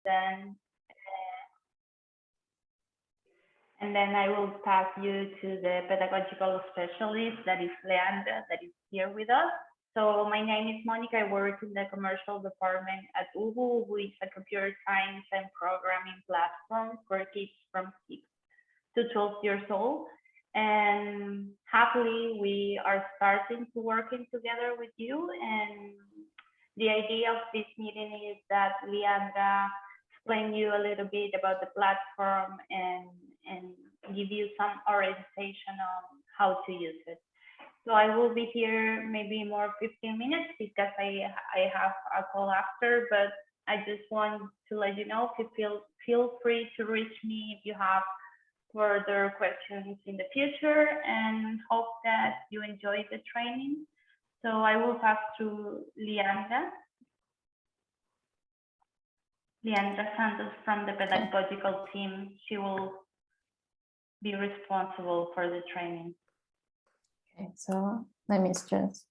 then and then I will pass you to the pedagogical specialist, that is Leandra, that is here with us. So my name is Monica. I work in the commercial department at ubbu, who is a computer science and programming platform for kids from 6 to 12 years old. And happily, we are starting to working together with you. And the idea of this meeting is that Leandra explain you a little bit about the platform and give you some orientation on how to use it. So I will be here maybe more 15 minutes because I have a call after, but I just want to let you know, if you feel free to reach me if you have further questions in the future, and hope that you enjoy the training. So I will pass to Leandra Santos from the pedagogical team. She will be responsible for the training. Okay, so let me just,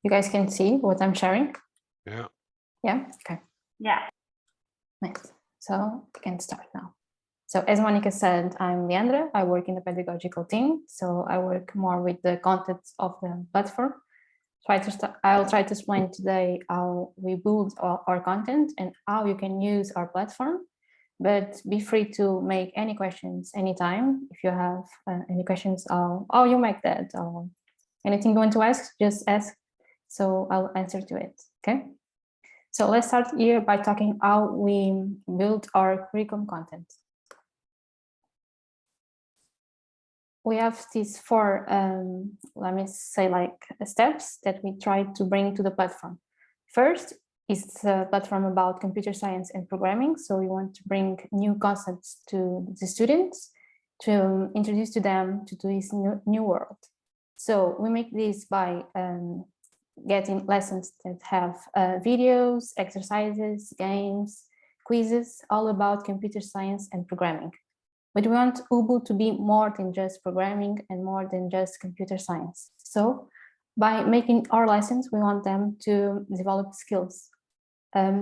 you guys can see what I'm sharing? Yeah. Yeah, okay. Yeah. Nice. So we can start now. So as Monica said, I'm Leandra. I work in the pedagogical team. So I work more with the content of the platform. I'll try to explain today how we build our content and how you can use our platform. But be free to make any questions anytime. If you have any questions, how you make that, or anything you want to ask, just ask. So I'll answer to it, okay? So let's start here by talking how we build our curriculum content. We have these 4, let me say, like steps that we try to bring to the platform. First, it's a platform about computer science and programming. So we want to bring new concepts to the students, to introduce to them to this new world. So we make this by getting lessons that have videos, exercises, games, quizzes, all about computer science and programming. But we want ubbu to be more than just programming and more than just computer science. So by making our lessons, we want them to develop skills.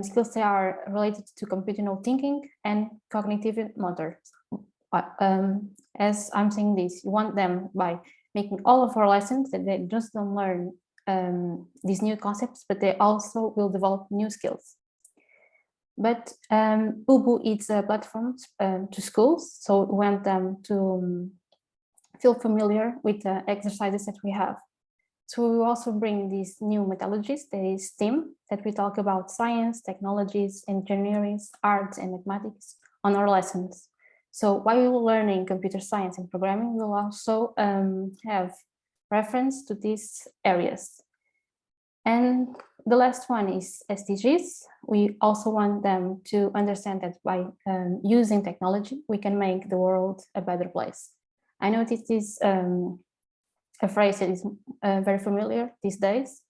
Skills that are related to computational thinking and cognitive motor. As I'm saying this, you want them by making all of our lessons that they just don't learn these new concepts, but they also will develop new skills. But ubbu is a platform to schools, so we want them to feel familiar with the exercises that we have. So we also bring these new methodologies, that is STEAM, that we talk about science, technologies, engineering, arts, and mathematics on our lessons. So while we're learning computer science and programming, we'll also have reference to these areas. And the last one is SDGs. We also want them to understand that by using technology, we can make the world a better place. I know this is a phrase that is very familiar these days,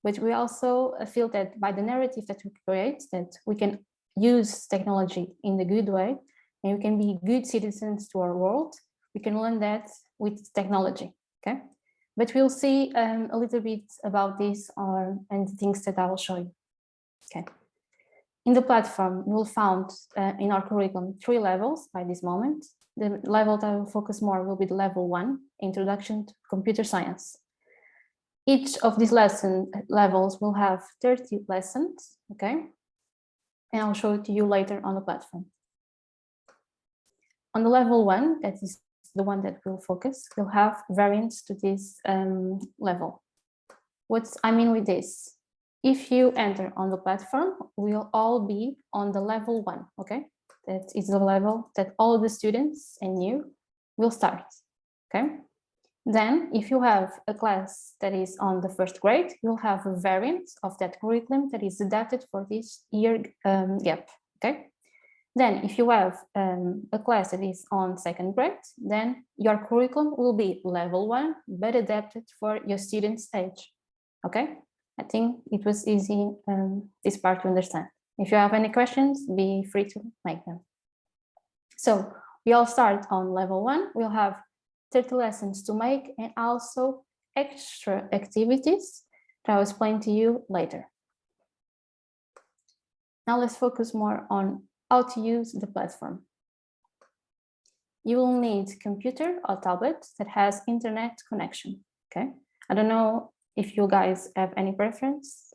but we also feel that by the narrative that we create, that we can use technology in a good way, and we can be good citizens to our world. We can learn that with technology, okay? But we'll see a little bit about this and the things that I will show you, okay? In the platform, you will find in our curriculum 3 levels by this moment. The level that I will focus more will be the level 1, Introduction to Computer Science. Each of these levels will have 30 lessons, okay? And I'll show it to you later on the platform. On the level 1, that is the one that will focus, we'll have variants to this level. What I mean with this, if you enter on the platform, we'll all be on the level 1, okay? That is the level that all the students and you will start, okay? Then if you have a class that is on the 1st grade, you'll have a variant of that curriculum that is adapted for this year gap, okay? Then if you have a class that is on 2nd grade, then your curriculum will be level 1, but adapted for your student's age, okay? I think it was easy, this part to understand. If you have any questions, be free to make them. So we all start on level 1. We'll have 30 lessons to make and also extra activities that I'll explain to you later. Now let's focus more on how to use the platform. You will need a computer or tablet that has internet connection, okay? I don't know if you guys have any preference,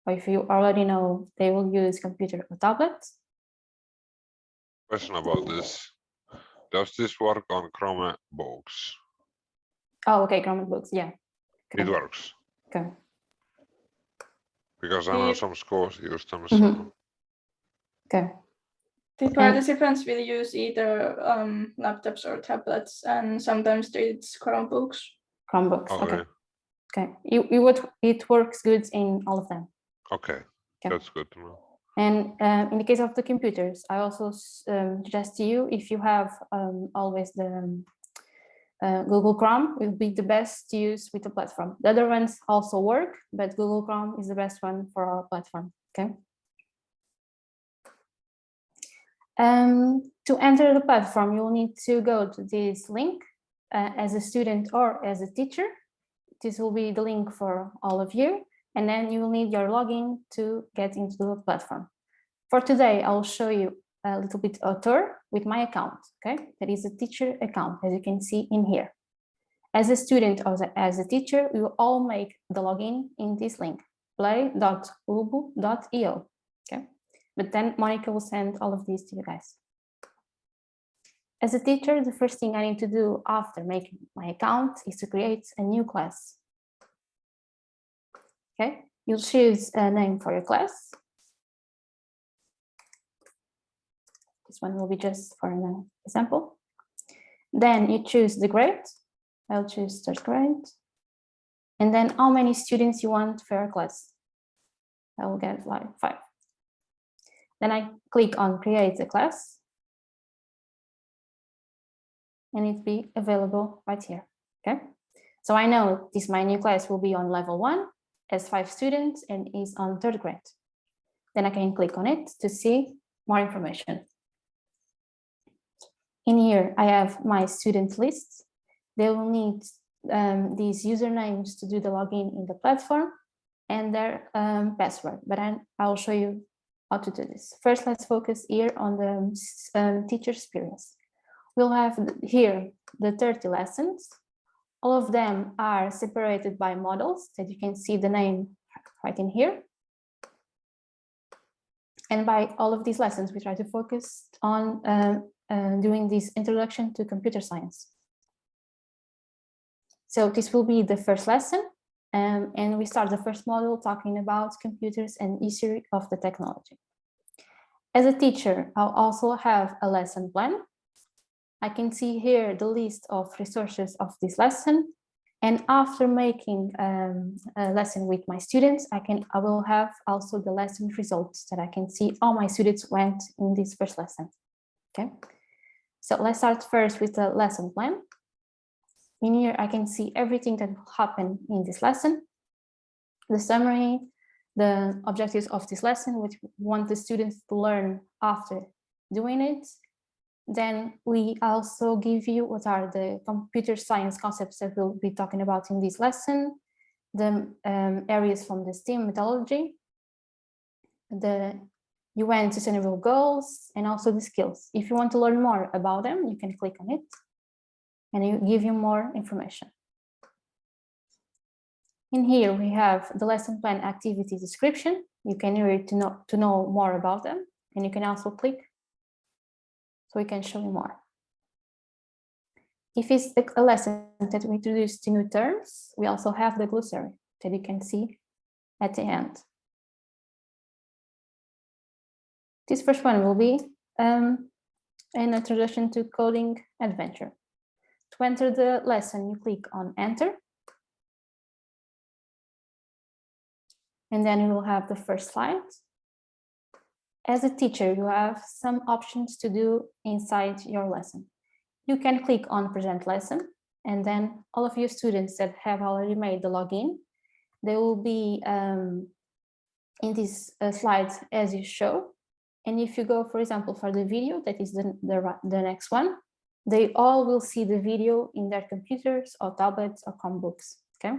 or if you already know they will use computer or tablet. Question about this. Does this work on Chromebooks? Oh, okay, Chromebooks, yeah. It works. Okay. Because I know some schools use them. Mhm. Okay. The participants will use either laptops or tablets, and sometimes it's Chromebooks. Chromebooks, Okay. okay. Okay. It works good in all of them. Okay. That's good to know. And in the case of the computers, I also suggest to you, if you have always the Google Chrome, will be the best to use with the platform. The other ones also work, but Google Chrome is the best one for our platform, okay? To enter the platform, you'll need to go to this link as a student or as a teacher. This will be the link for all of you. And then you will need your login to get into the platform. For today, I'll show you a little bit a tour with my account, okay? That is a teacher account, as you can see in here. As a student or as a teacher, we will all make the login in this link, play.ubbu.io, okay? But then Monica will send all of these to you guys. As a teacher, the first thing I need to do after making my account is to create a new class. Okay, you'll choose a name for your class. This one will be just for an example. Then you choose the grade. I'll choose third grade. And then how many students you want for your class. I will get like 5. Then I click on create a class. And it be available right here, okay? So I know this my new class will be on level 1, has 5 students and is on third grade. Then I can click on it to see more information. In here, I have my student lists. They will need these usernames to do the login in the platform and their password, but I'll show you how to do this. First, let's focus here on the teacher experience. We'll have here the 30 lessons. All of them are separated by models that you can see the name right in here. And by all of these lessons, we try to focus on doing this introduction to computer science. So this will be the first lesson. And we start the first module talking about computers and history of the technology. As a teacher, I'll also have a lesson plan. I can see here the list of resources of this lesson. And after making a lesson with my students, I will have also the lesson results that I can see all my students went in this first lesson. Okay, so let's start first with the lesson plan. In here, I can see everything that will happen in this lesson, the summary, the objectives of this lesson, which we want the students to learn after doing it. Then we also give you what are the computer science concepts that we'll be talking about in this lesson, the areas from the STEAM methodology, the UN sustainable goals, and also the skills. If you want to learn more about them, you can click on it and it will give you more information. In here, we have the lesson plan activity description. You can read to know more about them, and you can also click so we can show you more. If it's a lesson that we introduce to new terms, we also have the glossary that you can see at the end. This first one will be an introduction to coding adventure. To enter the lesson, you click on enter. And then you will have the first slide. As a teacher, you have some options to do inside your lesson. You can click on present lesson, and then all of your students that have already made the login, they will be in these slides as you show. And if you go, for example, for the video, that is the next one, they all will see the video in their computers or tablets or Chromebooks, okay?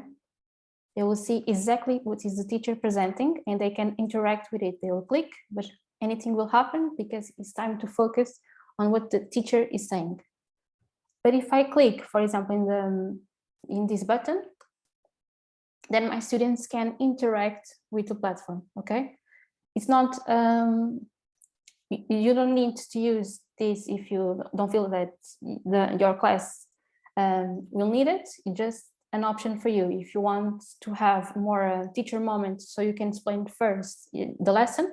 They will see exactly what is the teacher presenting and they can interact with it. They will click, anything will happen because it's time to focus on what the teacher is saying. But if I click, for example, in this button, then my students can interact with the platform, okay? It's not, you don't need to use this if you don't feel that your class will need it. It's just an option for you. If you want to have more teacher moments so you can explain first the lesson,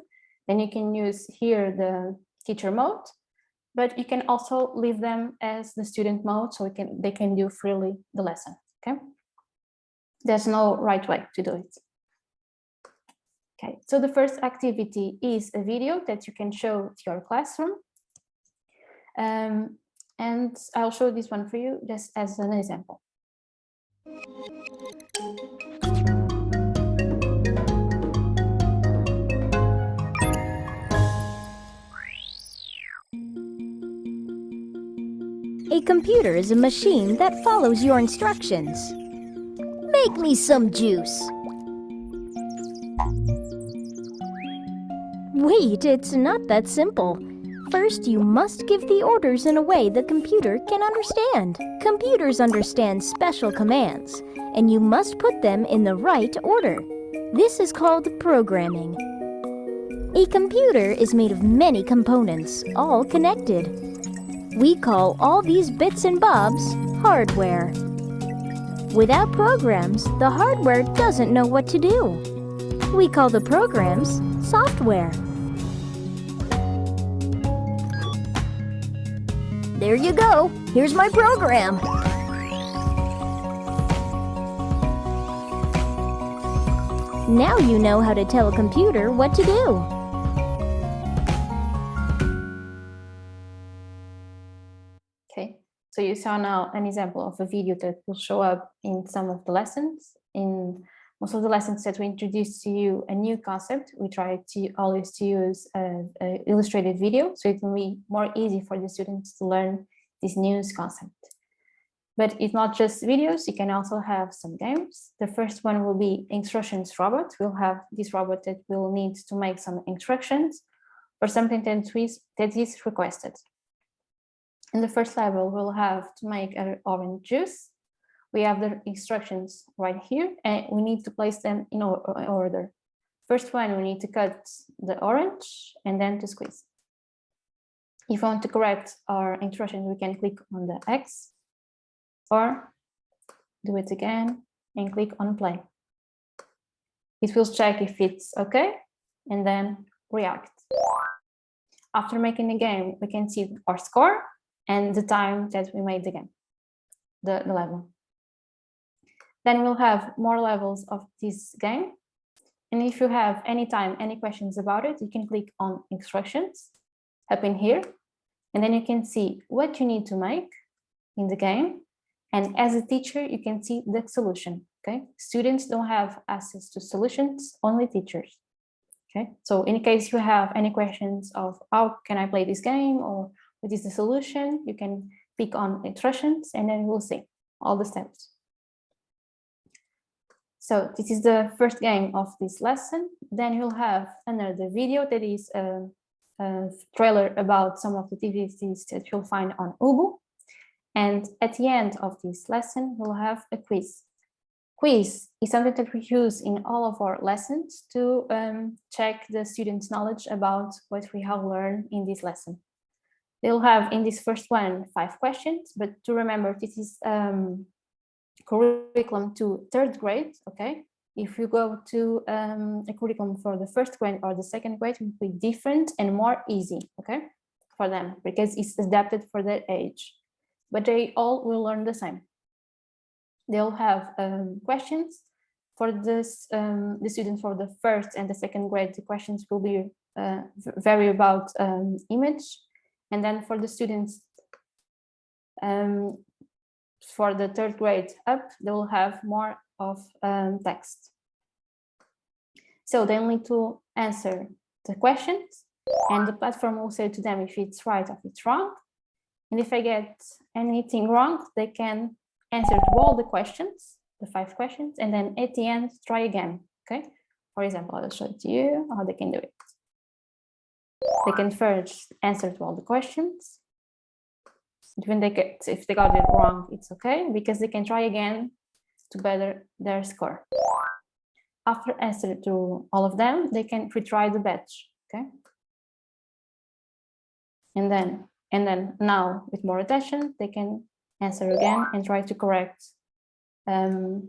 then you can use here the teacher mode, but you can also leave them as the student mode so they can do freely the lesson, okay? There's no right way to do it. Okay, so the first activity is a video that you can show to your classroom. And I'll show this one for you just as an example. A computer is a machine that follows your instructions. Make me some juice. Wait, it's not that simple. First, you must give the orders in a way the computer can understand. Computers understand special commands, and you must put them in the right order. This is called programming. A computer is made of many components, all connected. We call all these bits and bobs hardware. Without programs, the hardware doesn't know what to do. We call the programs software. There you go. Here's my program. Now you know how to tell a computer what to do. Okay, so you saw now an example of a video that will show up in some of the lessons. In most of the lessons that we introduce to you a new concept, we try to always to use an illustrated video, so it will be more easy for the students to learn this new concept. But it's not just videos, you can also have some games. The first one will be instructions robot. We'll have this robot that will need to make some instructions for something that is requested. In the first level, we'll have to make an orange juice. We have the instructions right here, and we need to place them in order. First one, we need to cut the orange and then to squeeze. If we want to correct our instructions, we can click on the X or do it again and click on play. It will check if it's okay and then react. After making the game, we can see our score and the time that we made the game, the level. Then we'll have more levels of this game. And if you have any questions about it, you can click on instructions up in here. And then you can see what you need to make in the game. And as a teacher, you can see the solution, okay? Students don't have access to solutions, only teachers, okay? So in case you have any questions of how can I play this game or what is the solution, you can click on instructions and then we'll see all the steps. So this is the first game of this lesson. Then you'll have another video that is a trailer about some of the activities that you'll find on ubbu. And at the end of this lesson, we'll have a quiz. Quiz is something that we use in all of our lessons to check the students' knowledge about what we have learned in this lesson. They'll have in this first one 5 questions, but to remember this is curriculum to 3rd grade, okay? If you go to a curriculum for the 1st grade or the 2nd grade, it will be different and more easy, okay, for them because it's adapted for their age. But they all will learn the same. They'll have questions for this, the students for the 1st and the 2nd grade. The questions will be vary about image, and then for the students for the 3rd grade up, they will have more of text. So they need to answer the questions, and the platform will say to them if it's right or if it's wrong. And if I get anything wrong, they can answer to all the questions, the 5 questions, and then at the end, try again, okay? For example, I'll show it to you how they can do it. They can first answer to all the questions. Even if they got it wrong, it's okay, because they can try again to better their score. After answering to all of them, they can retry the batch, okay? And then now with more attention, they can answer again and try to correct all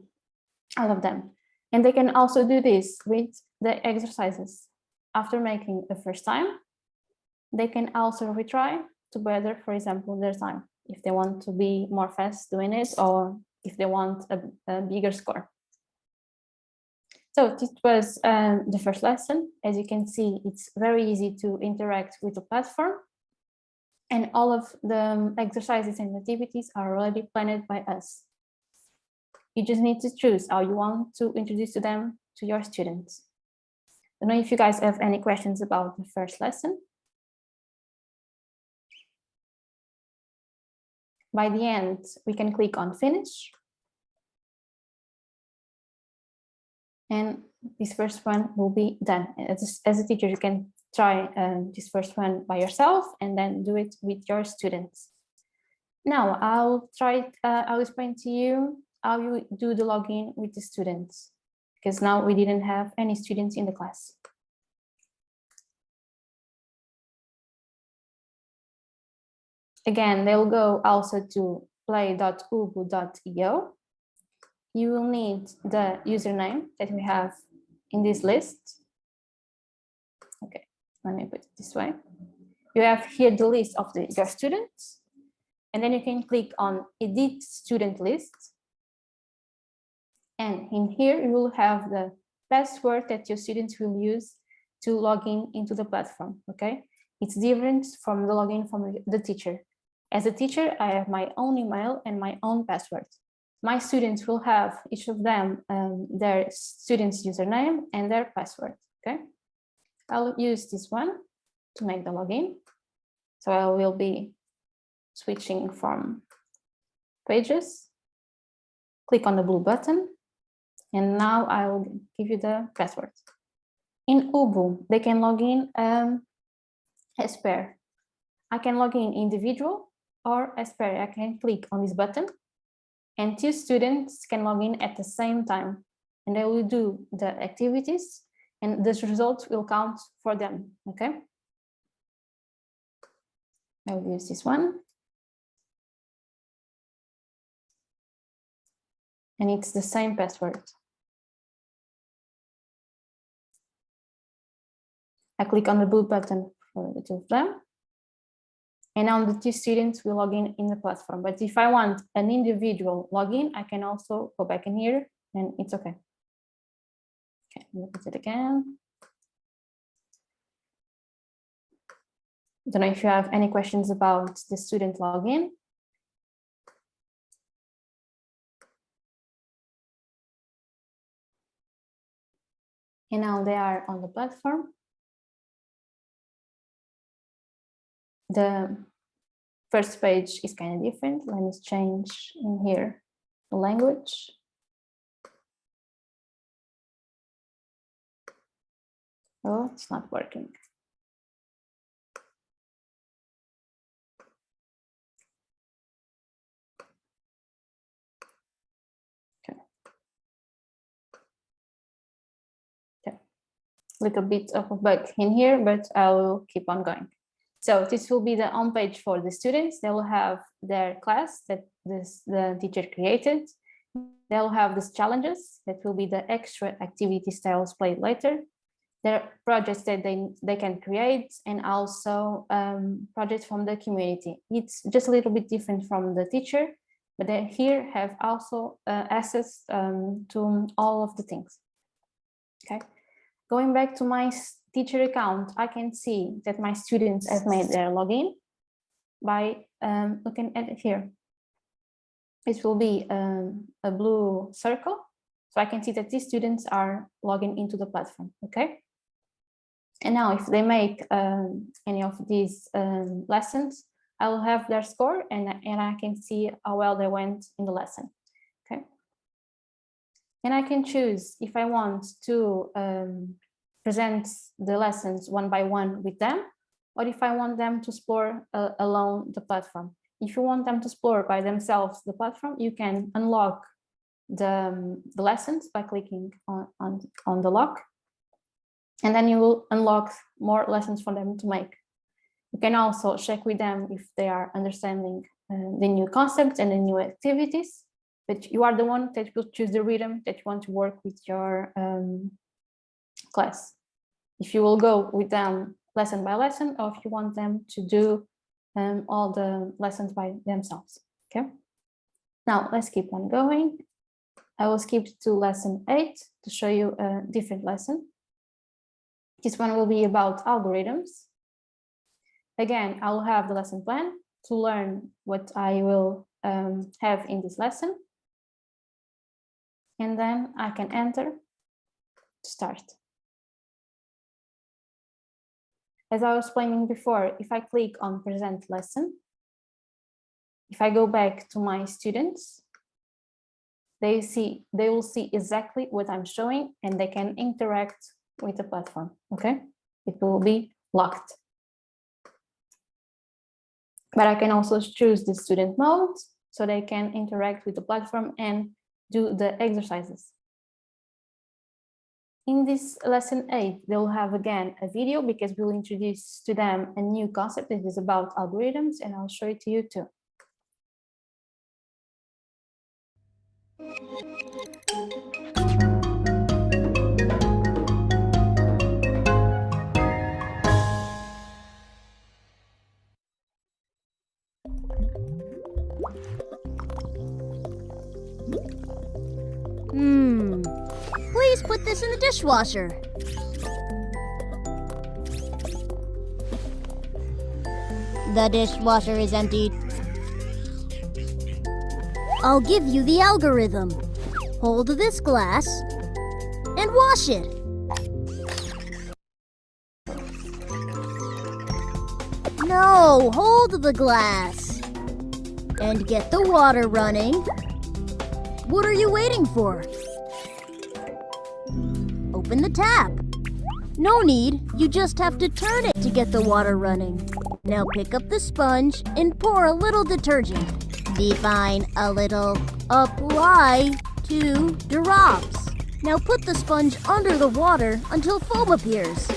of them. And they can also do this with the exercises. After making the first time, they can also retry to better, for example, their time, if they want to be more fast doing it, or if they want a bigger score. So this was the first lesson. As you can see, it's very easy to interact with the platform, and all of the exercises and activities are already planned by us. You just need to choose how you want to introduce them to your students. I don't know if you guys have any questions about the first lesson. By the end, we can click on finish. And this first one will be done. As a teacher, you can try this first one by yourself and then do it with your students. Now I'll explain to you how you do the login with the students, because now we didn't have any students in the class. Again, they'll go also to play.ubbu.io. You will need the username that we have in this list. Okay, let me put it this way. You have here the list of your students, and then you can click on edit student list. And in here, you will have the password that your students will use to log into the platform, okay? It's different from the login from the teacher. As a teacher, I have my own email and my own password. My students will have, each of them, their student's username and their password, okay? I'll use this one to make the login. So I will be switching from pages. Click on the blue button, and now I will give you the password. In ubbu, they can log in as pair. I can log in individual or as pair. I can click on this button, and two students can log in at the same time, and they will do the activities, and the results will count for them, okay? I will use this one. And it's the same password. I click on the blue button for the two of them. And now the two students will log in the platform. But if I want an individual login, I can also go back in here and it's okay. Okay, look at it again. I don't know if you have any questions about the student login. And now they are on the platform. The first page is kind of different. Let me change in here the language. Oh, it's not working. Okay. Okay. Little bit of a bug in here, but I will keep on going. So this will be the home page for the students. They will have their class that the teacher created. They'll have these challenges that will be the extra activities that I'll explain later. There are projects that they can create, and also projects from the community. It's just a little bit different from the teacher, but they here have also access to all of the things. Okay, going back to my teacher account, I can see that my students have made their login by looking at it here. It will be a blue circle, so I can see that these students are logging into the platform, okay? And now if they make any of these lessons, I will have their score and I can see how well they went in the lesson, okay? And I can choose if I want to present the lessons one by one with them, or if I want them to explore along the platform. If you want them to explore by themselves the platform, you can unlock the lessons by clicking on the lock, and then you will unlock more lessons for them to make. You can also check with them if they are understanding the new concepts and the new activities, but you are the one that will choose the rhythm that you want to work with your class. If you will go with them lesson by lesson, or if you want them to do all the lessons by themselves, okay? Now let's keep on going. I will skip to lesson 8 to show you a different lesson. This one will be about algorithms. Again, I will have the lesson plan to learn what I will have in this lesson. And then I can enter to start. As I was explaining before, if I click on present lesson, if I go back to my students, they will see exactly what I'm showing, and they can interact with the platform, okay? It will be locked. But I can also choose the student mode so they can interact with the platform and do the exercises. In this lesson 8, they'll have again a video because we'll introduce to them a new concept that is about algorithms, and I'll show it to you too. Please put this in the dishwasher. The dishwasher is empty. I'll give you the algorithm. Hold this glass and wash it. No, hold the glass. And get the water running. What are you waiting for? Open the tap. No need, you just have to turn it to get the water running. Now pick up the sponge and pour a little detergent. Define a little. Apply 2 drops. Now put the sponge under the water until foam appears.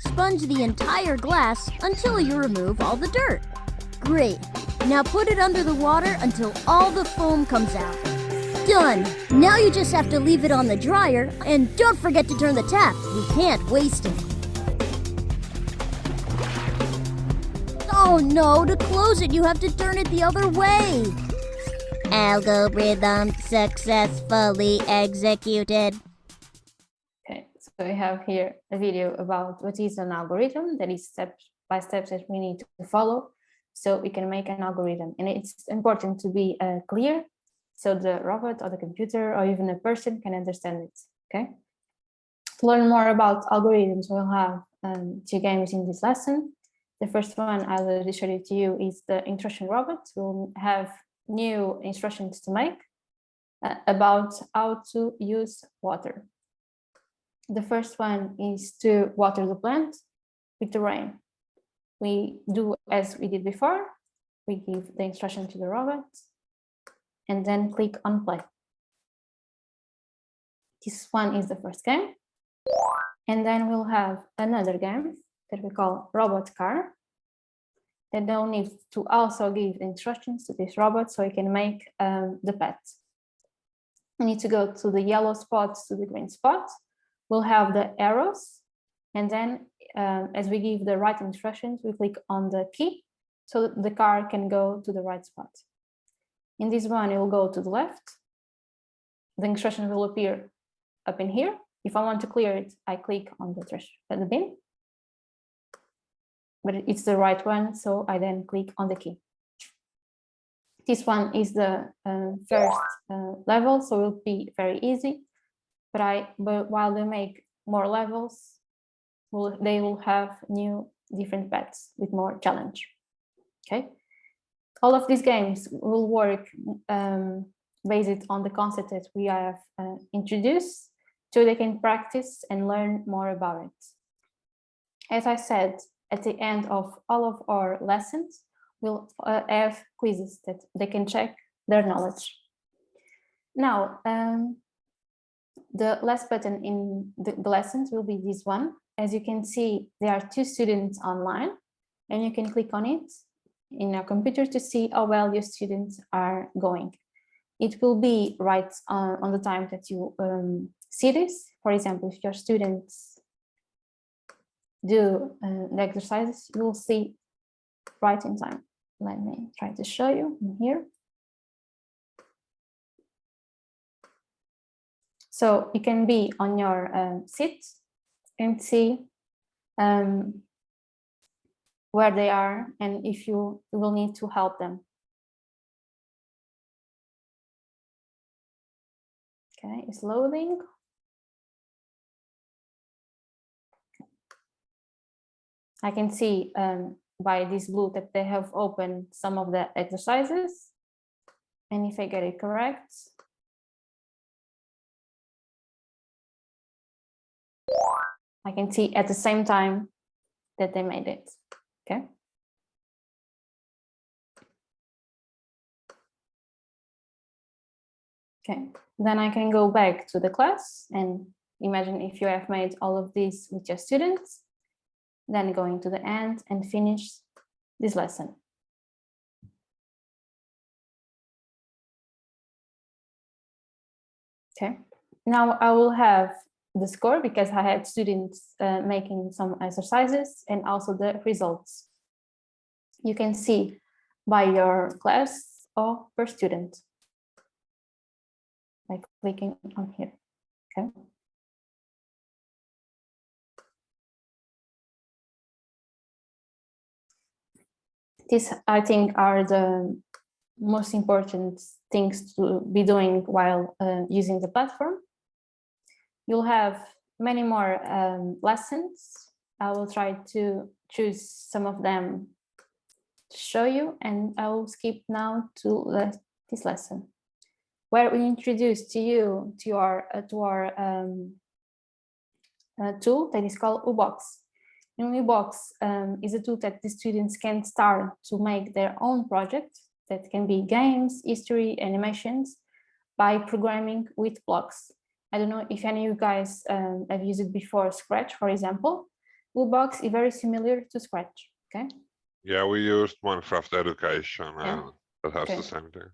Sponge the entire glass until you remove all the dirt. Great. Now put it under the water until all the foam comes out. Done! Now you just have to leave it on the dryer, and don't forget to turn the tap. We can't waste it. Oh no, to close it you have to turn it the other way. Algorithm successfully executed. Okay, so we have here a video about what is an algorithm, that is step by steps that we need to follow so we can make an algorithm. And it's important to be clear so the robot or the computer or even a person can understand it, okay? To learn more about algorithms, we'll have 2 games in this lesson. The first one I will show it to you is the instruction robot. We'll have new instructions to make about how to use water. The first one is to water the plant with the rain. We do as we did before. We give the instruction to the robot and then click on play. This one is the first game. And then we'll have another game that we call Robot Car. That they'll need to also give instructions to this robot so it can make the pet. We need to go to the yellow spot to the green spot. We'll have the arrows. And then as we give the right instructions, we click on the key so the car can go to the right spot. In this one, it will go to the left. The instructions will appear up in here. If I want to clear it, I click on the bin. But it's the right one, so I then click on the key. This one is the first level, so it will be very easy. But while they make more levels, they will have new different pets with more challenge. Okay. All of these games will work based on the concept that we have introduced, so they can practice and learn more about it. As I said, at the end of all of our lessons, we'll have quizzes that they can check their knowledge. Now, the last button in the lessons will be this one. As you can see, there are 2 students online, and you can click on it in your computer to see how well your students are going. It will be right on the time that you see this. For example, if your students do the exercises, you will see right in time. Let me try to show you here. So you can be on your seat and see where they are and if you will need to help them. Okay, it's loading. I can see by this blue that they have opened some of the exercises. And if I get it correct, I can see at the same time that they made it. Okay. Okay, then I can go back to the class and imagine if you have made all of this with your students, then going to the end and finish this lesson. Okay, now I will have the score because I had students making some exercises and also the results. You can see by your class or per student by clicking on here. Okay. These, I think, are the most important things to be doing while using the platform. You'll have many more lessons. I will try to choose some of them to show you, and I will skip now to this lesson, where we introduce to you to our tool that is called ubbu. ubbu is a tool that the students can start to make their own project that can be games, history, animations by programming with blocks. I don't know if any of you guys have used it before, Scratch, for example. ubbu is very similar to Scratch, okay? Yeah, we used Minecraft Education and that has Okay. the same thing.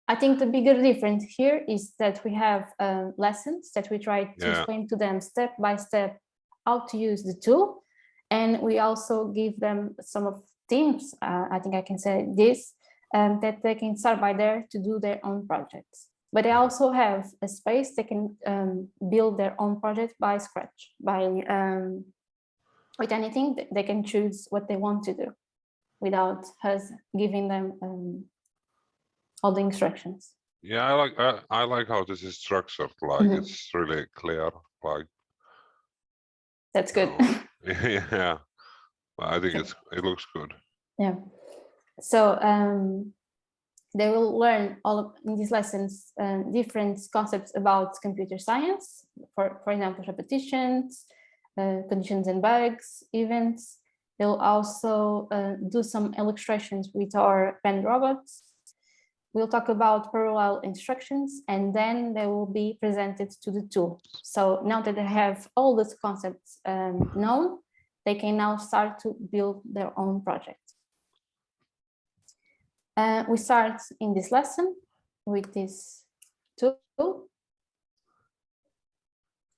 I think the bigger difference here is that we have lessons that we try to explain to them step by step how to use the tool. And we also give them some of themes, I think I can say this, that they can start by there to do their own projects. But they also have a space they can build their own project by Scratch, by with anything they can choose what they want to do without us giving them all the instructions. Yeah, I like how this is structured. Like it's really clear. Like that's good. Yeah, I think it looks good. Yeah. So they will learn in these lessons different concepts about computer science. For example, repetitions, conditions and bugs, events. They'll also do some illustrations with our pen robots. We'll talk about parallel instructions, and then they will be presented to the tool. So now that they have all these concepts known, they can now start to build their own project. We start in this lesson with this tool.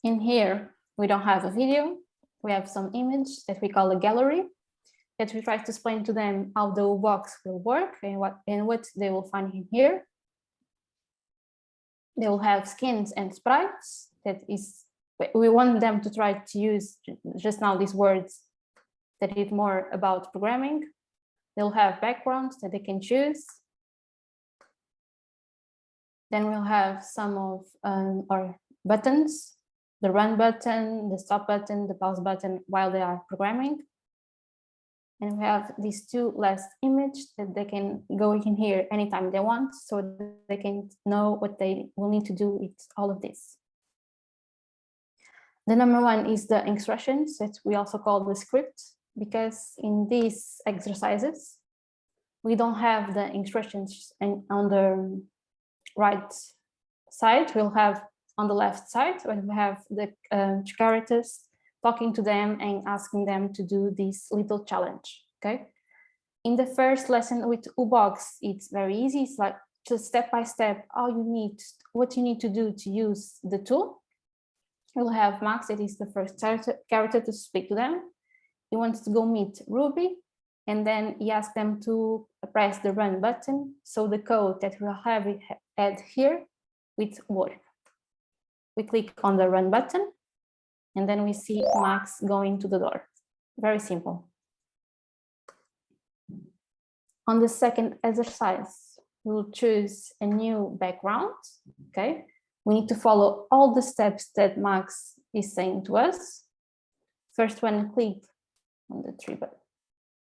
In here, we don't have a video. We have some image that we call a gallery, that we try to explain to them how the box will work and what they will find in here. They will have skins and sprites. That is, we want them to try to use just now these words that is more about programming. They'll have backgrounds that they can choose. Then we'll have some of our buttons, the run button, the stop button, the pause button while they are programming. And we have these two last images that they can go in here anytime they want, so they can know what they will need to do with all of this. The number one is the instructions that we also call the script, because in these exercises, we don't have the instructions on the right side. We'll have on the left side when we have the characters talking to them and asking them to do this little challenge. Okay. In the first lesson with ubbu, it's very easy. It's like just step by step, what you need to do to use the tool. We'll have Max, that is the first character to speak to them. He wants to go meet Ruby, and then he asks them to press the run button. So the code that we'll have it add here with work. We click on the run button, and then we see Max going to the door. Very simple. On the second exercise, we'll choose a new background. Okay. We need to follow all the steps that Max is saying to us. First one, click on the three button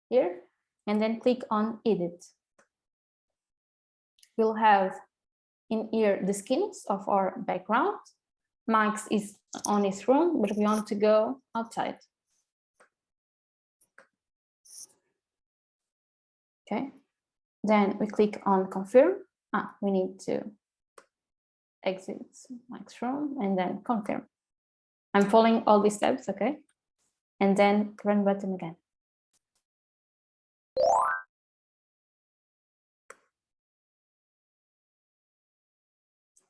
here, and then click on edit. We'll have in here the skins of our background. Max is on his room, but we want to go outside. Okay, then we click on confirm. We need to exit Max's room and then confirm. I'm following all these steps, okay? And then run button again.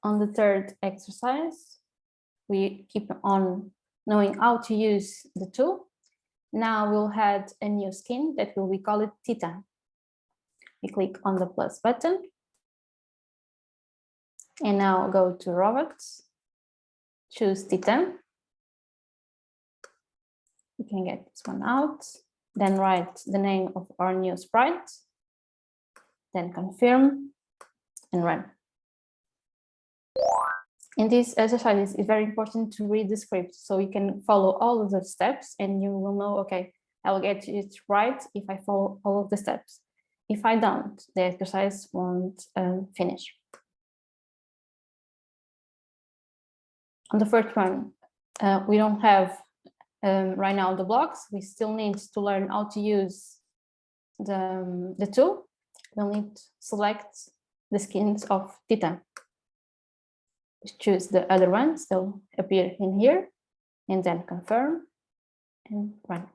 On the third exercise, we keep on knowing how to use the tool. Now we'll add a new skin that we call it Titan. We click on the plus button. And now go to robots, choose Titan. We can get this one out, then write the name of our new sprite, then confirm and run. In this exercise, it's very important to read the script so you can follow all of the steps and you will know, okay, I will get it right if I follow all of the steps. If I don't, the exercise won't finish. On the first one, we don't have right now the blocks. We still need to learn how to use the tool. We'll need to select the skins of Titan. Choose the other ones, they'll appear in here, and then confirm and run.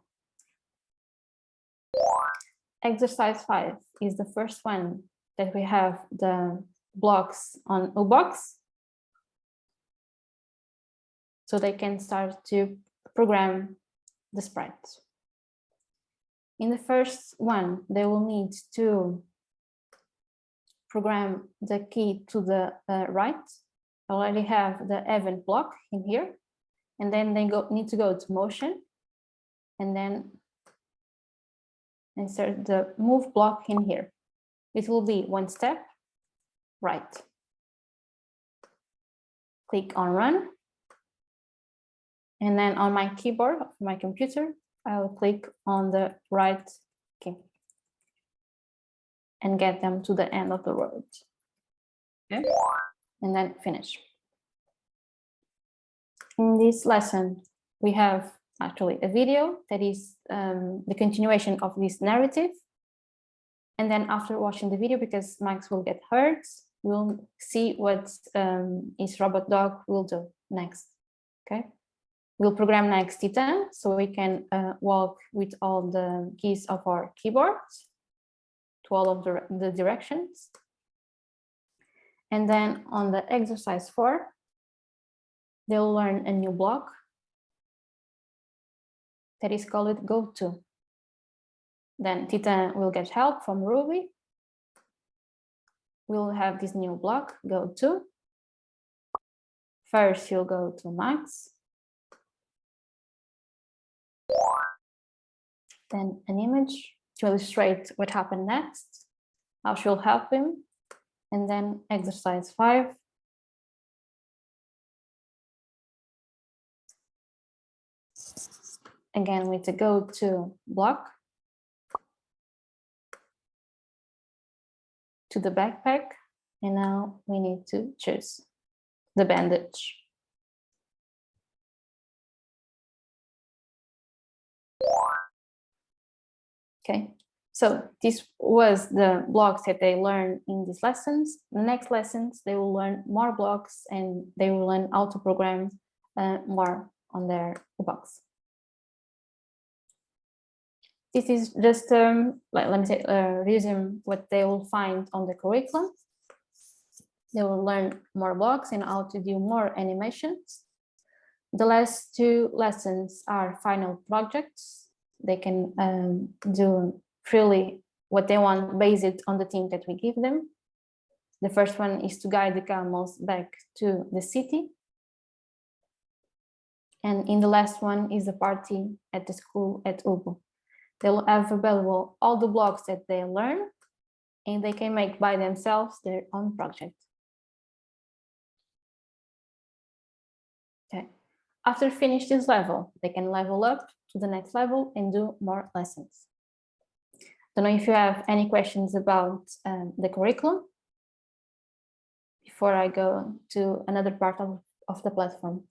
Exercise 5 is the first one that we have the blocks on ubbu, so they can start to program the sprites. In the first one, they will need to program the key to the right. I already have the event block in here, and then they need to go to motion, and then insert the move block in here. It will be one step right. Click on run, and then on my keyboard of my computer, I will click on the right key and get them to the end of the road. Okay. And then finish. In this lesson, we have actually a video that is the continuation of this narrative. And then after watching the video, because Max will get hurt, we'll see what his robot dog will do next. Okay. We'll program next Titan so we can walk with all the keys of our keyboard to all of the directions. And then on the exercise 4, they'll learn a new block that is called go to. Then Titan will get help from Ruby. We'll have this new block, go to. First, you'll go to Max. Then an image to illustrate what happened next, how she'll help him. And then exercise 5. Again, with the go to block to the backpack. And now we need to choose the bandage. Okay, so this was the blocks that they learned in these lessons. The next lessons, they will learn more blocks and they will learn how to program more on their box. This is just, let me say, resume what they will find on the curriculum. They will learn more blocks and how to do more animations. The last two lessons are final projects. They can do freely what they want based on the theme that we give them. The first one is to guide the camels back to the city. And in the last one is a party at the school at ubbu. They'll have available all the blocks that they learn and they can make by themselves their own project. Okay. After finish this level, they can level up to the next level and do more lessons. Don't know if you have any questions about the curriculum before I go to another part of the platform.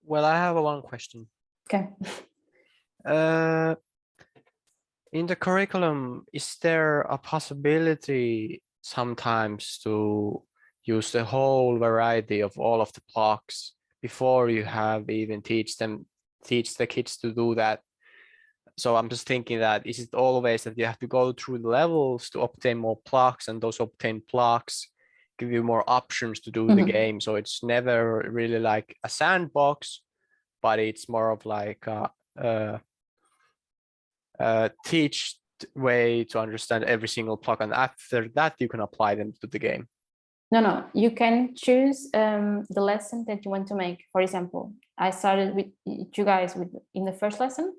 Well, I have one question. Okay. In the curriculum, is there a possibility sometimes to use the whole variety of all of the blocks before you have even teach the kids to do that? So I'm just thinking that, is it always that you have to go through the levels to obtain more blocks, and those obtained blocks give you more options to do the game? So it's never really like a sandbox, but it's more of like a teach way to understand every single block, and after that you can apply them to the game. No, you can choose the lesson that you want to make. For example, I started with you guys in the first lesson,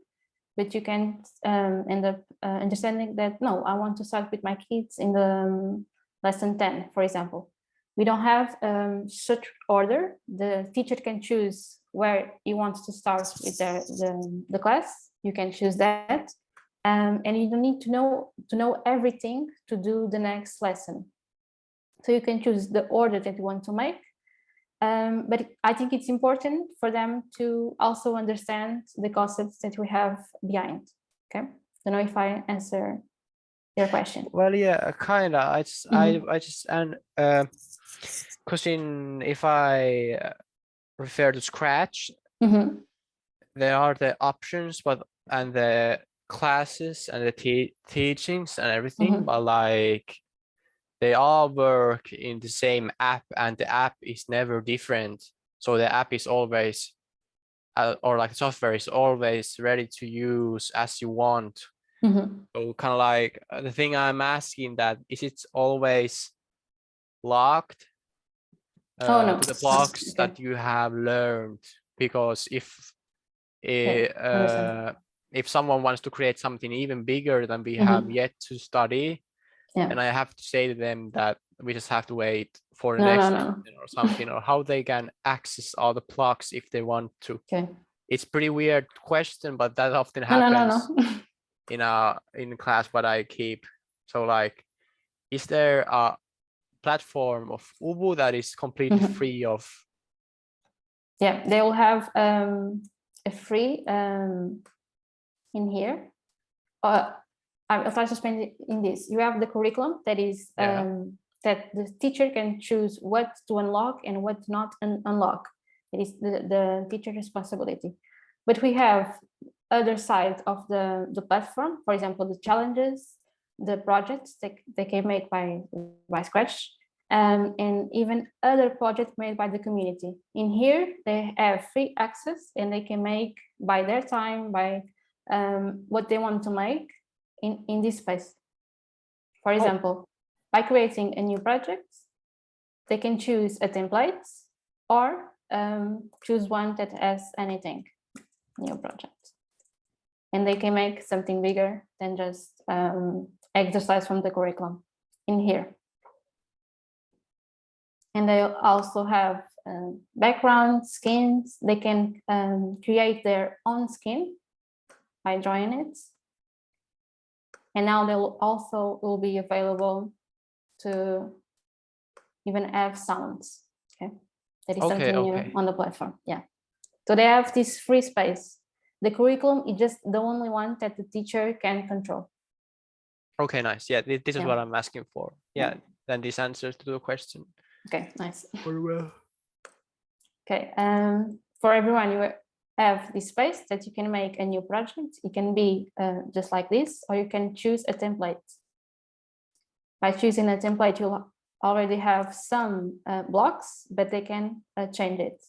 but you can end up understanding that, no, I want to start with my kids in the lesson 10, for example. We don't have such order. The teacher can choose where he wants to start with the class. You can choose that. And you don't need to know everything to do the next lesson. So you can choose the order that you want to make. But I think it's important for them to also understand the concepts that we have behind. Okay, don't know if I answer your question. Well, yeah, kinda. I just and because if I refer to Scratch, there are the options, and the classes and the teachings and everything, but like they all work in the same app, and the app is never different. So the app is always, or like software is always ready to use as you want. So kind of like the thing I'm asking, that is it always locked no. to the blocks that you have learned? Because if someone wants to create something even bigger than we have yet to study, and I have to say to them that we just have to wait for the next or something, or how they can access all the blocks if they want to. It's pretty weird question, but that often happens in class what I keep. So like, is there a platform of ubbu that is completely free of? Yeah, they will have a free in here. I'll try to explain it in this. You have the curriculum that is that the teacher can choose what to unlock and what not unlock. It is the teacher's responsibility. But we have other sides of the platform. For example, the challenges, the projects that they can make by Scratch, and even other projects made by the community. In here, they have free access and they can make by their time, by what they want to make in this space. For example, by creating a new project, they can choose a template or choose one that has anything, new project. And they can make something bigger than just exercise from the curriculum in here. And they also have background skins. They can create their own skin by drawing it. And now they will be available to even have sounds. Okay, that is something new on the platform. Yeah. So they have this free space. The curriculum is just the only one that the teacher can control. Okay, nice. Yeah, this is Yeah. what I'm asking for. Yeah, Yeah. then this answers to the question. Okay, nice. Very well. Okay, for everyone, you have this space that you can make a new project. It can be just like this, or you can choose a template. By choosing a template, you'll already have some blocks, but they can change it.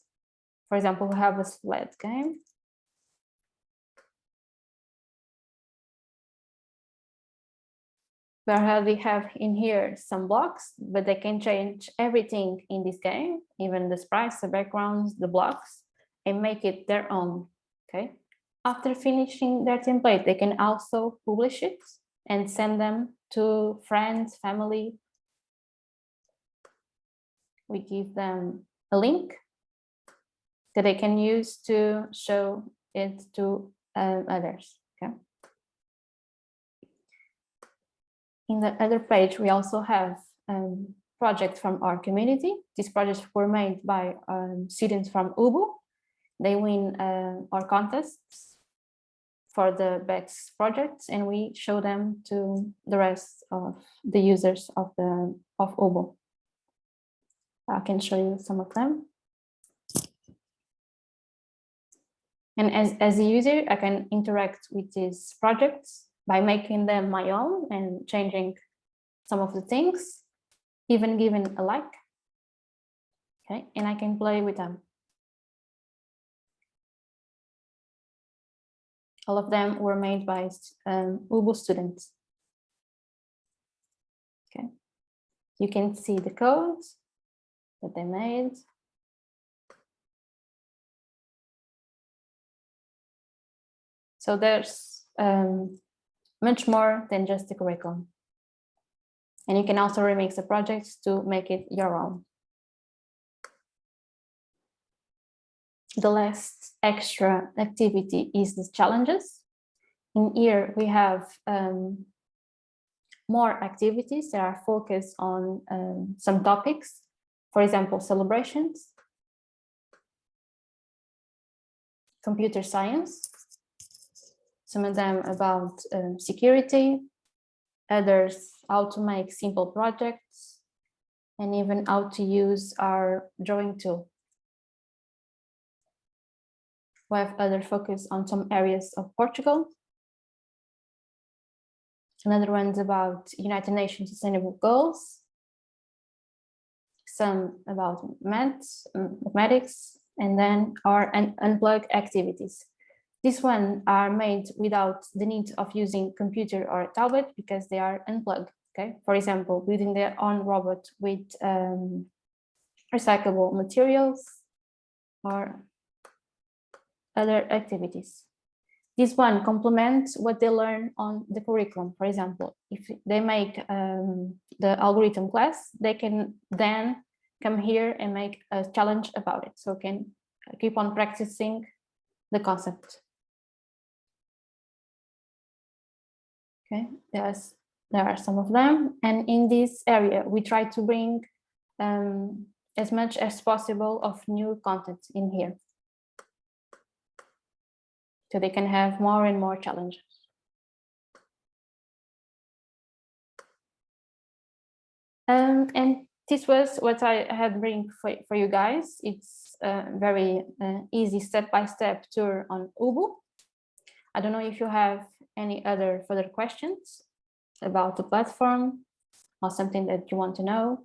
For example, we have a sled game. We already have in here some blocks, but they can change everything in this game, even the sprites, the backgrounds, the blocks, and make it their own, okay? After finishing their template, they can also publish it and send them to friends, family. We give them a link that they can use to show it to others, okay? In the other page, we also have projects from our community. These projects were made by students from ubbu. They win our contests for the BEX projects, and we show them to the rest of the users of ubbu. I can show you some of them. And as a user, I can interact with these projects by making them my own and changing some of the things, even giving a like, okay? And I can play with them. All of them were made by ubbu students. Okay, you can see the code that they made. So there's much more than just the curriculum. And you can also remix the projects to make it your own. The last extra activity is the challenges. In here we have more activities that are focused on some topics. For example, celebrations, computer science, some of them about security, others how to make simple projects, and even how to use our drawing tool. We have other focus on some areas of Portugal. Another one's about United Nations Sustainable Goals. Some about mathematics, and then our unplug activities. These ones are made without the need of using computer or tablet because they are unplugged. Okay, for example, building their own robot with recyclable materials or other activities. This one complements what they learn on the curriculum. For example, if they make the algorithm class, they can then come here and make a challenge about it. So can keep on practicing the concept. Okay, there are some of them. And in this area, we try to bring as much as possible of new content in here. So they can have more and more challenges. And this was what I had bring for you guys. It's a very easy step-by-step tour on ubbu. I don't know if you have any other further questions about the platform or something that you want to know.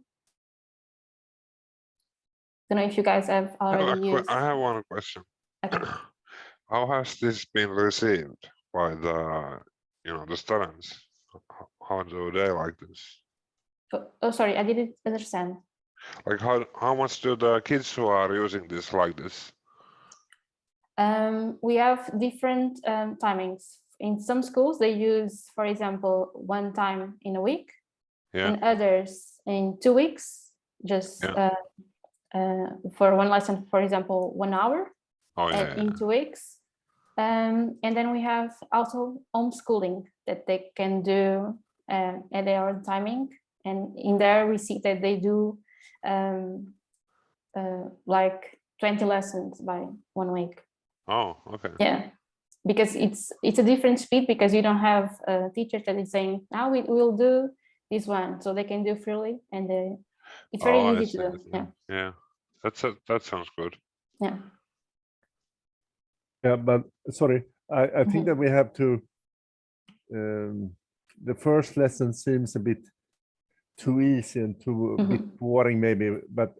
I don't know if you guys have already used. I have one question. Okay. How has this been received by the students? How do they like this? Oh, sorry, I didn't understand. Like how much do the kids who are using this like this? We have different timings. In some schools, they use, for example, one time in a week. Yeah. In others, in 2 weeks, just for one lesson, for example, 1 hour. Oh, yeah, in 2 weeks. And then we have also homeschooling that they can do at their own timing. And in there, we see that they do like 20 lessons by 1 week. Oh, okay. Yeah, because it's a different speed, because you don't have a teacher that is saying, now we will do this one, so they can do freely, and it's very Oh, I easy to see. do. Yeah, Yeah, that sounds good. yeah. Yeah, but sorry, I think that we have to. The first lesson seems a bit too easy and too a bit boring, maybe. But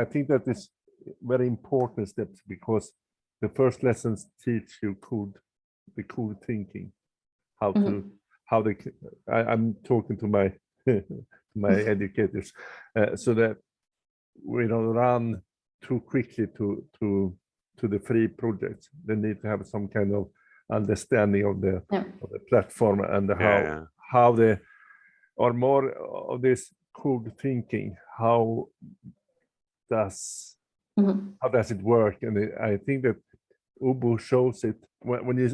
I think that is very important steps, because the first lessons teach you the code thinking, how to how they. I'm talking to my my educators, so that we don't run too quickly to the free projects. They need to have some kind of understanding of the platform and how they are more of this code thinking. How does it work? And I think that ubbu shows it when you.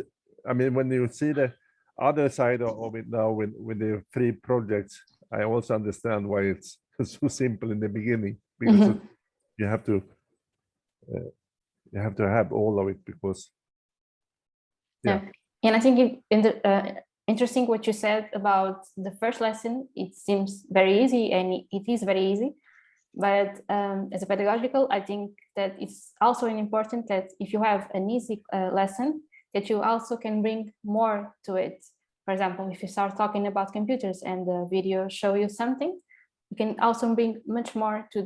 I mean, when you see the other side of it now with the free projects, I also understand why it's so simple in the beginning, because you have to have all of it, because yeah. And I think interesting what you said about the first lesson. It seems very easy, and it is very easy, but as a pedagogical, I think that it's also important that if you have an easy lesson, that you also can bring more to it. For example, if you start talking about computers and the video show you something, you can also bring much more to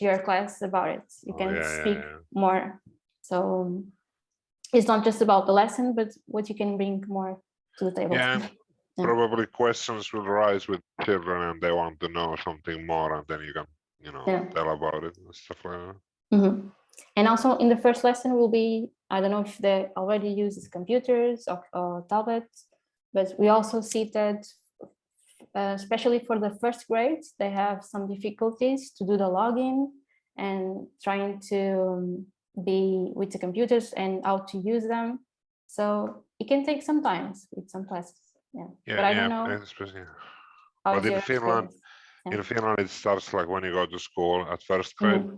your class about it. You can speak more. So it's not just about the lesson, but what you can bring more to the table. Yeah, probably questions will rise with children, and they want to know something more, and then you can, tell about it and stuff like that. And also in the first lesson will be, I don't know if they already use computers or tablets, but we also see that especially for the first grades, they have some difficulties to do the login and trying to be with the computers and how to use them. So it can take some time with some classes. But I don't know. But in Finland, it starts like when you go to school at first grade,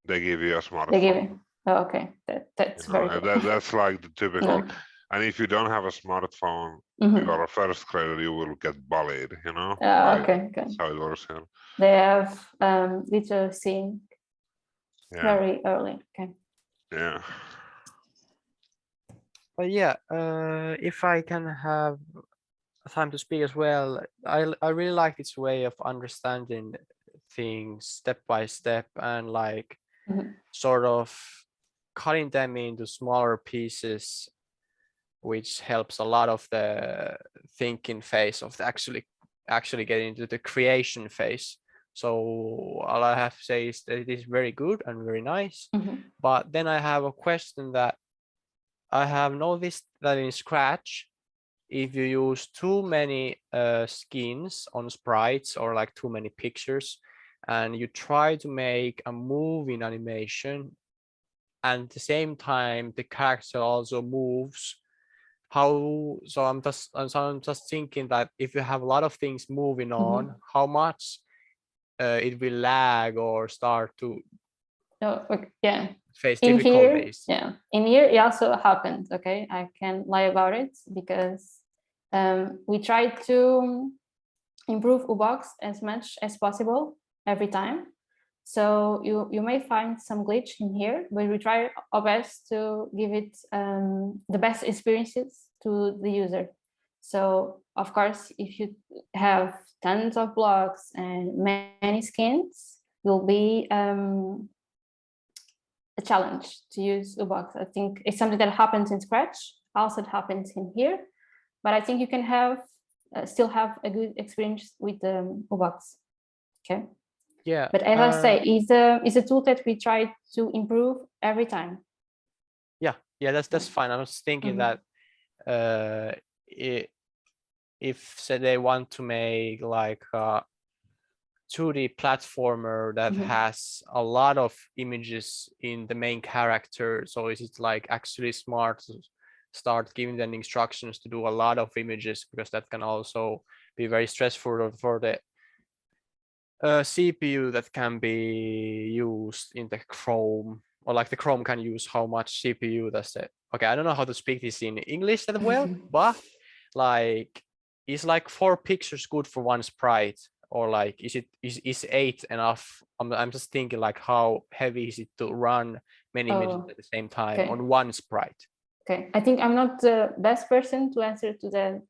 they give you a smartphone. They give you. Oh, okay, that's very good. That's like the typical. And if you don't have a smartphone, you are a first grader, you will get bullied. Okay, good. That's how it works here. They have literacy very early. Okay. Yeah. But yeah, if I can have time to speak as well, I really like this way of understanding things step by step, and like sort of cutting them into smaller pieces, which helps a lot of the thinking phase of the actually getting into the creation phase. So all I have to say is that it is very good and very nice. But then I have a question that I have noticed that in Scratch, if you use too many skins on sprites, or like too many pictures, and you try to make a moving animation, and at the same time the character also moves, so I'm just thinking that if you have a lot of things moving on, how much it will lag or start to face difficulties. In here it also happened. Okay, I can lie about it, because we try to improve ubbu as much as possible every time. So you may find some glitch in here, but we try our best to give it the best experiences to the user. So of course, if you have tons of blocks and many skins, will be a challenge to use ubbu. I think it's something that happens in Scratch, also it happens in here, but I think you can have still have a good experience with the ubbu. Okay. Yeah. But as I say, it's a tool that we try to improve every time. Yeah, that's fine. I was thinking that if say they want to make like a 2D platformer that has a lot of images in the main character, so is it like actually smart to start giving them instructions to do a lot of images, because that can also be very stressful for the a CPU that can be used in the Chrome, or like the Chrome can use how much CPU does it. Okay, I don't know how to speak this in English that well, but like, is like 4 pictures good for one sprite? Or like, is 8 enough? I'm just thinking like, how heavy is it to run many images at the same time on one sprite? Okay, I think I'm not the best person to answer to that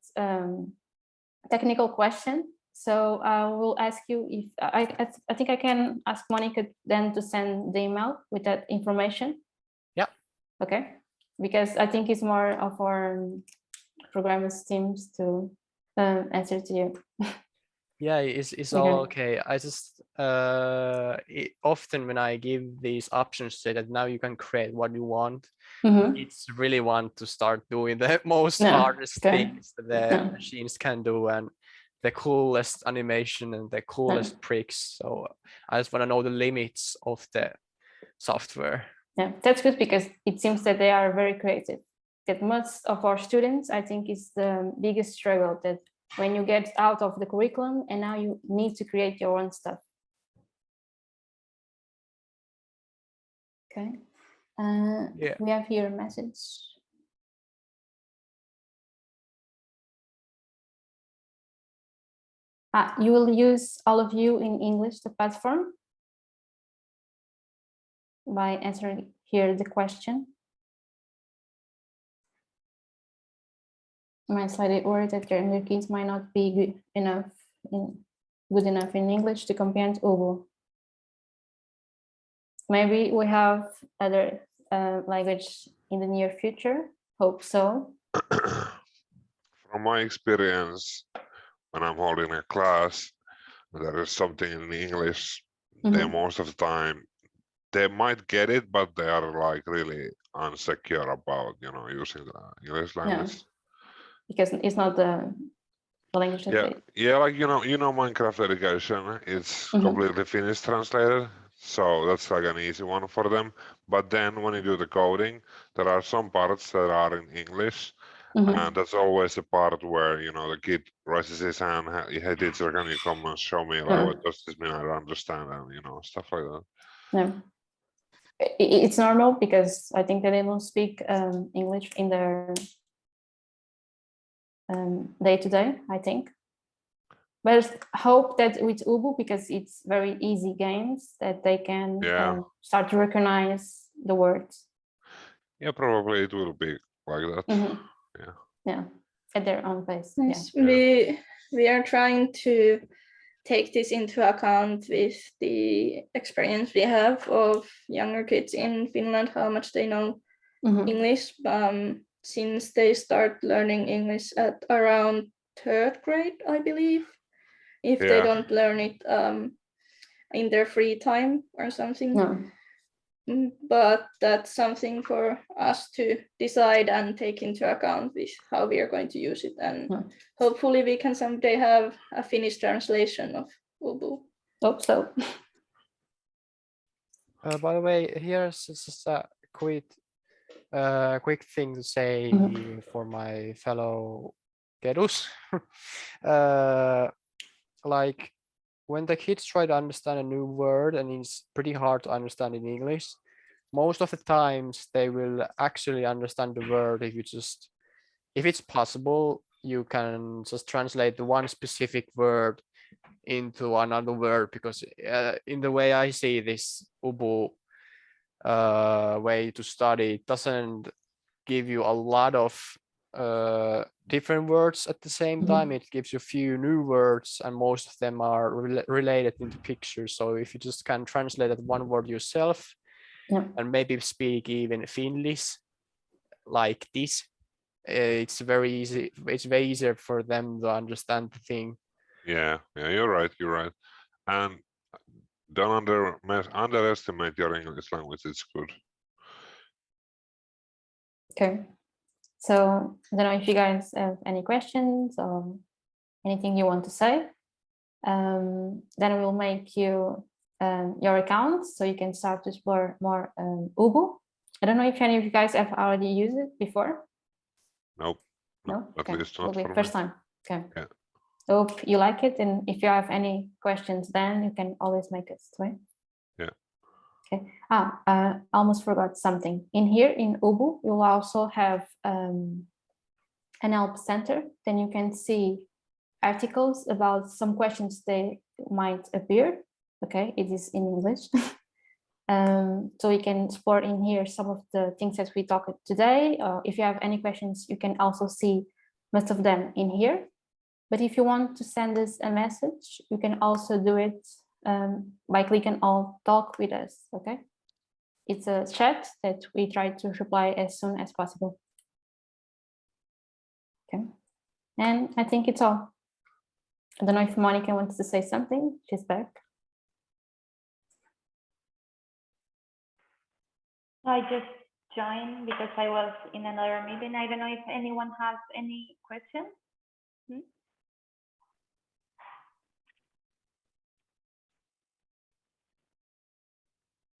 technical question. So I will ask you if I think I can ask Monica then to send the email with that information. Yeah. Okay, because I think it's more of our programmers teams to answer to you. Yeah, it's all okay. I just often when I give these options, say that now you can create what you want. It's really want to start doing the most hardest things that the machines can do, and the coolest animation and the coolest tricks. So I just want to know the limits of the software. Yeah, that's good, because it seems that they are very creative. That most of our students, I think, is the biggest struggle, that when you get out of the curriculum and now you need to create your own stuff. Okay. We have here a message. You will use, all of you, in English the platform by answering here the question. I'm slightly worried that your kids might not be good enough in English to compare to ubbu. Maybe we have other language in the near future. Hope so. From my experience, when I'm holding a class, there is something in English, they most of the time, they might get it, but they are like really insecure about, using the English language. Because it's not the language that yeah, like Minecraft education, it's completely Finnish translated, so that's like an easy one for them. But then when you do the coding, there are some parts that are in English, and that's always the part where the kid raises his hand, hey teacher, can you come and show me like what does this mean? I don't understand, and stuff like that. No, it's normal, because I think that they don't speak English in their day-to-day, I think. But I hope that with ubbu, because it's very easy games, that they can start to recognize the words. Yeah, probably it will be like that. Yeah, at their own pace. Yes, we are trying to take this into account with the experience we have of younger kids in Finland, how much they know English, since they start learning English at around 3rd grade, I believe, if they don't learn it in their free time or something. But that's something for us to decide and take into account with how we are going to use it, and hopefully we can someday have a Finnish translation of ubbu. Hope so. By the way, here's just a quick thing to say for my fellow kedus. Like, when the kids try to understand a new word and it's pretty hard to understand in English, most of the times they will actually understand the word if it's possible, you can just translate the one specific word into another word, because in the way I see this ubbu way to study, it doesn't give you a lot of different words at the same time. It gives you a few new words, and most of them are related into pictures. So if you just can translate that one word yourself and maybe speak even Finnish like this, it's very easy. It's way easier for them to understand the thing. Yeah, you're right. And don't underestimate your English language. It's good. Okay. So I don't know if you guys have any questions or anything you want to say. Then we'll make you your account so you can start to explore more ubbu. I don't know if any of you guys have already used it before. Nope. No. At Okay. least Will not be for first me. time. Okay. Yeah. Hope you like it, and if you have any questions, then you can always make us, right? Yeah. Okay. Almost forgot something. In here in ubbu, you'll also have an help center. Then you can see articles about some questions that might appear. Okay, it is in English. So you can explore in here some of the things that we talked today. If you have any questions, you can also see most of them in here. But if you want to send us a message, you can also do it by clicking on talk with us, okay? It's a chat that we try to reply as soon as possible. Okay, and I think it's all. I don't know if Monica wants to say something. She's back. I just joined because I was in another meeting. I don't know if anyone has any questions.